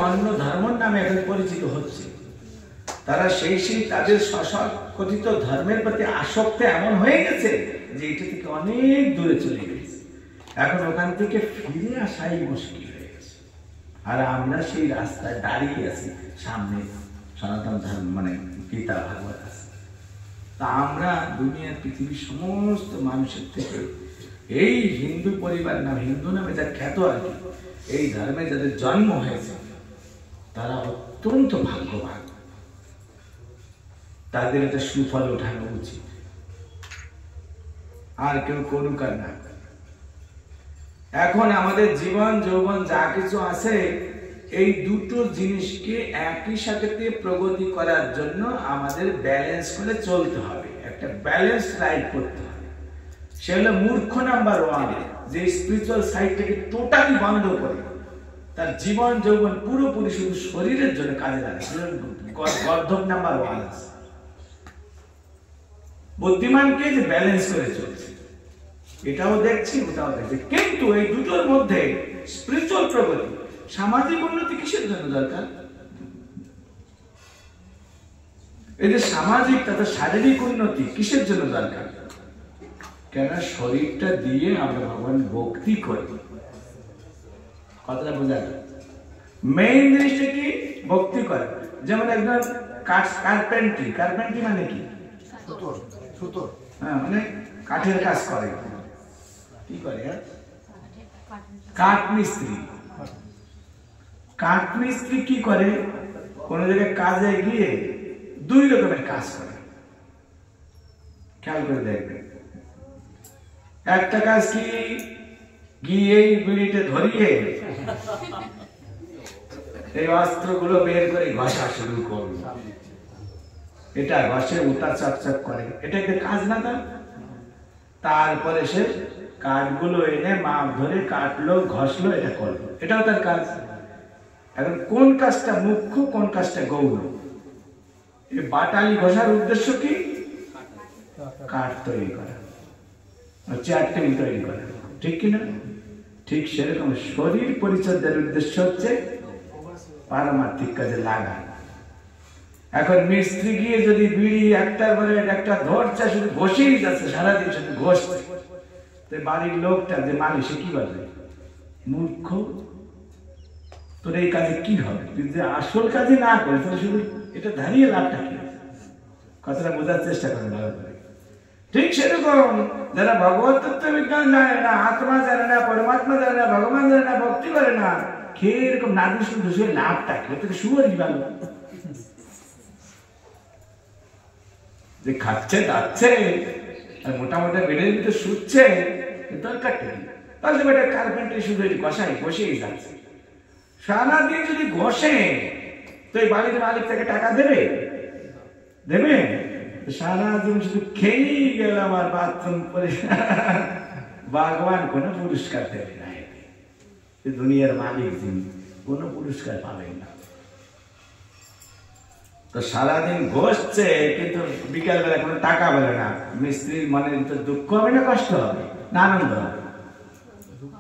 অন্য ধর্মের নামে এখন পরিচিত হচ্ছে। তারা সেই তাদের কথিত ধর্মের প্রতি আসক্ত এমন হয়ে গেছে যে এটা থেকে অনেক দূরে চলে গেছে। এখন ওখান থেকে ফিরে আসাই মুশকিল হয়ে গেছে। আর আমরা সেই রাস্তায় দাঁড়িয়ে আছি, সামনে সনাতন ধর্ম মানে গীতা ভাগবত আছে। তা আমরা দুনিয়ার পৃথিবীর সমস্ত মানুষের থেকে এই হিন্দু পরিবার নামে, হিন্দু নামে যা খ্যাত আর কি, এই ধর্মে যাদের জন্ম হয়েছে তারা অত্যন্ত ভাগ্যবান। তাদের একটা সুফল ওঠানো উচিত, আর কেউ করুক আর না। এখন আমাদের জীবন যৌবন যা কিছু আছে, এই দুটো জিনিসকে একই সাথে প্রগতি করার জন্য আমাদের ব্যালেন্স করে চলতে হবে, একটা ব্যালেন্স লাইফ করতে হবে। সে হলো মূর্খ নাম্বার 1, যে স্পিরিচুয়াল সাইডটাকে টোটালি বন্ধ করে তার জীবন যৌবন পুরোপুরি শুধু শরীরের জন্য কাজে লাগে। গর্ধব নাম্বার 1 আছে। বুদ্ধিমানকে যে ব্যালেন্স করে চলছে, এটাও দেখছি ওটাও দেখছি, কিন্তু এই দুটোর মধ্যে স্পিরিচুয়াল প্রগতি, সামাজিক উন্নতি কিসের জন্য দরকার? এই যে সামাজিক তথা শারীরিক উন্নতি কিসের জন্য দরকার? কেন শরীরটা দিয়ে আমরা ভগবান ভক্তি করি। কথাটা বোঝা যায়? মেইন জিনিসটা কি? ভক্তি করে। যেমন একজন কার্পেন্ট্রি মানে কি? হ্যাঁ, মানে কাঠের কাজ করে। কি করে? কাঠমিস্ত্রি কি করে? কোন জায়গায় কাজে গিয়ে 2 রকমের কাজ করে। খেয়াল করে দেখবেন। একটা কাজ কি? গিয়ে বিড়িতে ধরিয়ে এই অস্ত্রগুলো বের করে ঘষা শুরু করবে। এটা ঘষে উতা চাপ করে, এটা একটা কাজ না? তারপরে সে কাঠগুলো এনে মাপ ধরে কাটলো, ঘষলো, এটা করলো, এটাও তার কাজ। এখন কোন কাজটা মুখ্য, কোন কাজটা গৌণ? এই বাটালি ঘষার উদ্দেশ্য কি? কাঠ তৈরি করা, চেয়ার টেবিল তৈরি করা, ঠিক কিনা? ঠিক সেরকম শরীর পরিচর্যার উদ্দেশ্য হচ্ছে পারমার্থিক কাজে লাগা। এখন মিস্ত্রি গিয়ে যদি বিড়ি একটার পরে একটা ধরছে, শুধু ঘষেই যাচ্ছে, সারাদিন শুধু ঘষছে, বাড়ির লোকটা যে মালিক সে কি বলবে? মূর্খ, তোর এই কাজে কি হবে? তুই যে আসল কাজে না করে তোর শুধু এটা দাঁড়িয়ে লাভটা কি? কথাটা বোঝার চেষ্টা করেন ভালো করে। ঠিক সেরকম যারা ভগবত তত্ত্ব বিজ্ঞান জানে না, আত্মা জানে না, পরমাত্মা জানে না, ভগবান জানে না, ভক্তি করে না, খেয়ে এরকম না দুষ দুষে লাভটা কি? তোকে শুয়ারই ভালো যে খাচ্ছে যাচ্ছে আর মোটামুটি বেডের ভিতরে শুচ্ছে, দরকারটা কি? তাহলে বেটা কার্পেন্টারি শুধু ঘষেই যাচ্ছে। সারাদিন যদি ঘষে তো এই বাড়ির মালিক তাকে টাকা দেবে? সারাদিন শুধু খেয়েই গেলাম আর বাথরুম করে, ভগবান কোন পুরস্কার দেবে না। দুনিয়ার মালিক যিনি, কোন পুরস্কার পাবেন না। তো সারাদিন ঘষছে কিন্তু বিকাল বেলা কোনো টাকা পেলে না। মিস্ত্রির মনে তো দুঃখ হবে না কষ্ট হবে না আনন্দ হবে?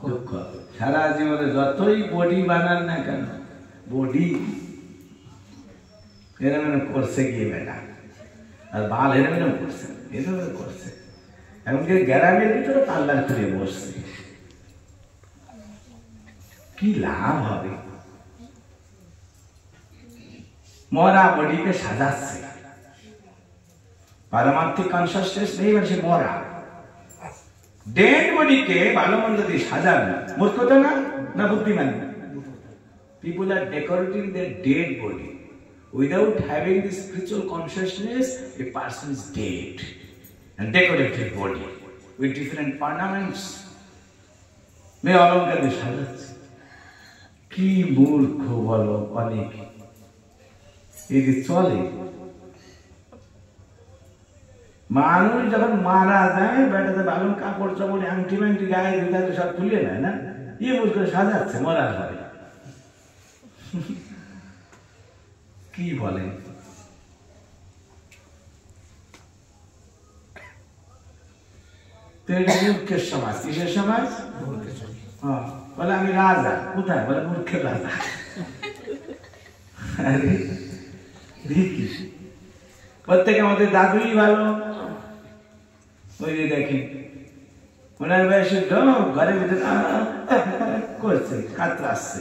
দুঃখ হবে। সারা জীবনে যতই বডি বানান না কেন, বডি এরম করছে গিয়ে বেটা, আর বাল এরম করছে। এমনকি গ্যারামের ভিতরে পার্লার খুলে বসছে। কি লাভ হবে? মরা বডিকে সাজাচ্ছে, পারমার্থিক কনসাসনেস নেই, সে মরা। ডেড বডিকে ভালো মন্দ দিয়ে সাজানো মূর্খতা না বুদ্ধিমানী? People are decorating their dead body. Without having the spiritual consciousness, a person is dead and decorated body with different ornaments. মেয়ে অলঙ্কার দিয়ে সাজাচ্ছে। কি মূর্খ বলো অনেক। এই যে চলে মানুষ যখন মারা যায়, বেটাতে ভালো কাপড় চাপড় আংটি মাংটি গায়ে দিতে সব তুলে নেয় না, ইউজ করে সাজাচ্ছে মরার পরে। কি বলে? মূর্খের সমাজ। কিসের সমাজ? বলে আমি রাজা। কোথায়? বলে মূর্খের রাজা। আরে দেখি প্রত্যেকে আমাদের দাদুই ভালো। ওই যে দেখেন ওনার বয়সে ঘরের ভিতরে করছে, কাতরাচ্ছে,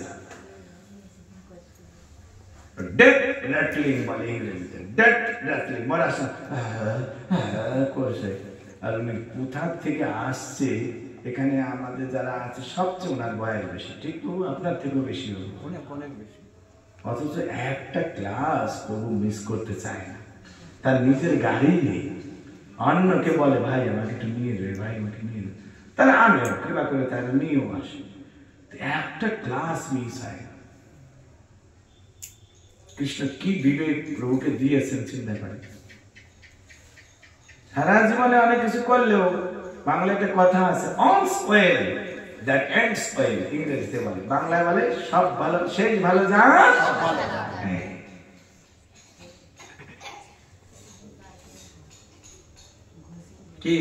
ডেথ র্যাটলিং বলে ইংরেজিতে, ডেথ র্যাটলিং মরার করছে। আর উনি কোথা থেকে আসছে, এখানে আমাদের যারা আছে সবচেয়ে ওনার বয়স বেশি, ঠিক তো আপনার থেকেও বেশি হবে, অনেক বেশি। অথচ একটা ক্লাস প্রভু মিস করতে চায় না। তার নিজের গাড়ি নেই, অন্যকে বলে ভাই আমাকে একটু নিয়ে যাবে, ভাই আমাকে নিয়ে যাবে, তারা আনে কৃপা করে, তারা নিয়েও আসে, একটা ক্লাস মিস হয় না। কৃষ্ণ কি বিবেক প্রভুকে দিয়েছেন চিন্তা করে। সারা জীবনে অনেক কিছু করলেও বাংলায় একটা কথা আছে, all spoil that ends spoil, ইংরেজিতে বলে, বাংলায় বলে সব ভালো শেষ ভালো যায়। কি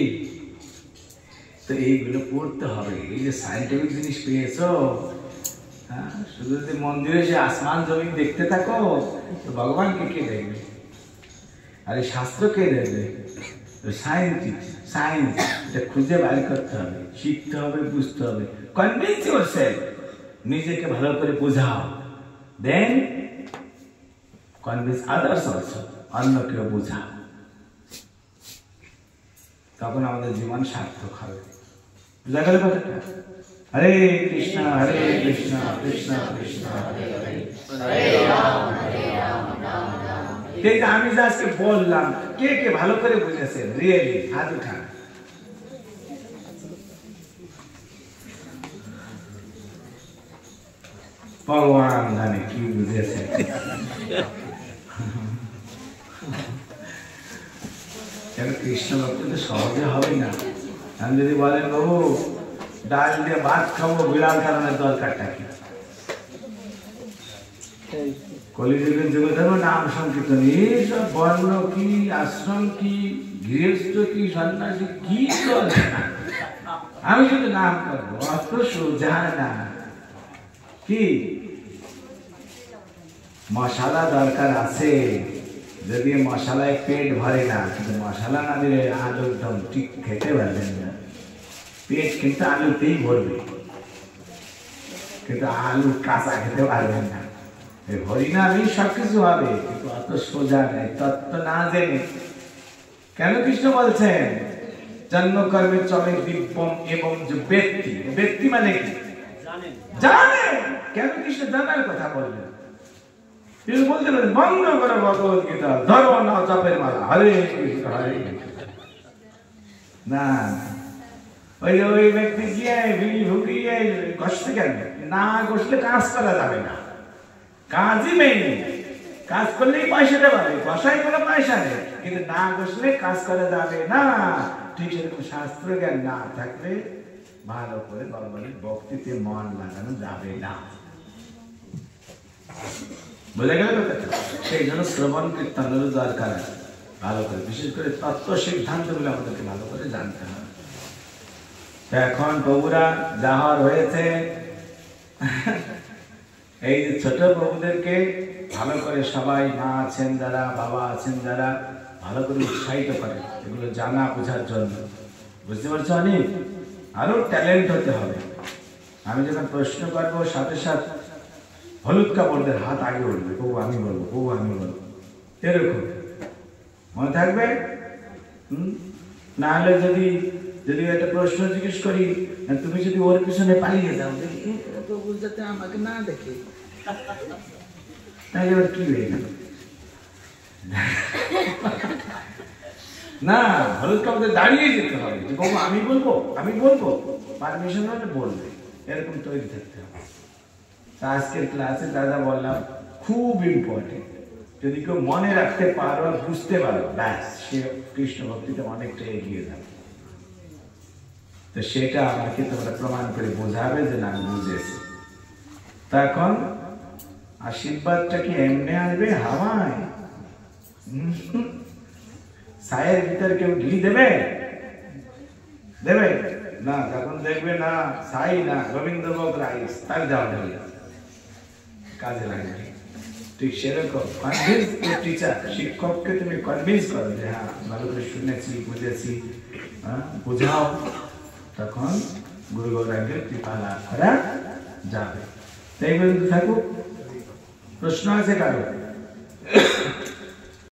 তো এইগুলো পড়তে হবে। এই যে সায়েন্টিফিক জিনিস পেয়েছো, হ্যাঁ, শুধু যদি মন্দিরে যে আসমান জমিন দেখতে থাকো তো ভগবানকে কে দেখবে? আরে শাস্ত্র কে দেখবে? সায়েন্স এটা খুঁজে বাইর করতে হবে, শিখতে হবে, বুঝতে হবে। কনভিন্স ইয়োরসেলফ, নিজেকে ভালো করে বোঝাও, দেন কনভিন্স আদার্স অলসো, অন্যকেও বোঝাও, তখন আমাদের জীবন সার্থক হবে। বুঝা গেল কথাটা? হরে কৃষ্ণ কৃষ্ণ কৃষ্ণ হরে হরে, হরে রাম রাম রাম। আমি যে আজকে বললাম, কে কে ভালো করে বুঝেছেন? রিয়েলি হাত উঠান। ভগবান জানে কি বুঝেছে। কৃষ্ণ ভক্তি তো সহজে হবে না। আমি যদি বলেন বাবু ডাল দিয়ে ভাত খাবো, বিড়াল কারণের দরকারটা কি? কলিযুগের যুগে ধরো নাম সংকীর্তন, এইসব বর্ণ কি, আশ্রম কি, গৃহস্থ কি, সন্ন্যাসী কি করে, আমি শুধু নাম করবো, অত সোজা না। কি মশালা দরকার আছে, যদি মশালায় পেট ভরে না, কিন্তু মশলা না দিলে আলুর দম ঠিক খেতে পারবেন না। পেট কিন্তু আলুতেই ভরবে, কিন্তু আলু কাঁচা খেতে পারবেন না। হরিনামই সবকিছু হবে, কিন্তু অত সোজা নেই, তত্ত্ব না জেনে। কেন কৃষ্ণ বলছেন জন্ম কর্মে চলে দিব্যম এবং যে ব্যক্তি, ব্যক্তি মানে কি জানে। কেন কৃষ্ণ জানার কথা বললেন? তিনি বলতে পারেন বন্ধ করো ভগবত গীতা, ধরো না জপের মালা, হরে কৃষ্ণ হরে কৃষ্ণ। না, ওই ব্যক্তি গিয়ে বিড়ি ঢুকিয়ে ঘষতে কেন? না ঘষলে কাজ করা যাবে না, কাজই মেইন। কাজ করলেই পয়সাটা পাবে, বসায় কোনো পয়সা নেই, কিন্তু না ঘষলে কাজ করা যাবে না। ঠিক সেরকম শাস্ত্র জ্ঞান না থাকলে ভালো করে ভগবানের ভক্তিতে মন লাগানো যাবে না। বোঝা গেল কথাটা? সেই জন্য শ্রবণ কীর্তনেরও দরকার ভালো করে, বিশেষ করে তত্ত্ব সিদ্ধান্তগুলো আমাদেরকে ভালো করে জানতে হবে। এখন প্রভুরা যাহার হয়েছে, এই যে ছোট প্রভুদেরকে ভালো করে সবাই, মা আছেন যারা, বাবা আছেন যারা, ভালো করে উৎসাহিত করে এগুলো জানা বোঝার জন্য। বুঝতে পারছো? অনেক আরো ট্যালেন্ট হতে হবে। আমি যখন প্রশ্ন করবো সাথে সাথে হলুদ কাপড়দের হাত আগে উঠবে, প্রভু আমি বলবো, প্রভু আমি বলবো, এরকম মনে থাকবে। না হলে যদি একটা প্রশ্ন জিজ্ঞেস করি, তুমি যদি ওর পিছনে পালিয়ে যাও, প্রভু যাতে আমাকে না দেখে, তাহলে এবার কি হয়ে গেল? না, হলুদ কাপড়ে দাঁড়িয়ে যেতে হবে, প্রভু আমি বলবো, আমি বলবো, পারমিশন হলে বলবে, এরকম তৈরি থাকতে হবে। আজকের ক্লাসে দাদা বললাম খুব ইম্পর্টেন্ট, যদি কেউ মনে রাখতে পারো, বুঝতে পারো, ব্যাস সে কৃষ্ণ ভক্তিতে অনেকটা এগিয়ে যাবে। তো সেটা আমাকে তোমরা প্রমাণ করে বোঝাবে যে না বুঝেছি। তখন আশীর্বাদটা কি এমনি আসবে হাওয়ায়? ছায়ের ভিতর কেউ ঘি দেবে না, তখন দেখবে না ছাই না, রবীন্দ্রভোগ রাইস, তার যাওয়া কাজে লাগবে। ঠিক সেরকম কনভিন্স টু টিচার, শিক্ষককে তুমি কনভিন্স করো যে হ্যাঁ ভালো করে শুনেছি বুঝেছি, বোঝাও, তখন গুরু গৌরাঙ্গের কৃপা লাভ করা যাবে। তাই বলতে থাকুক। প্রশ্ন আছে কারো?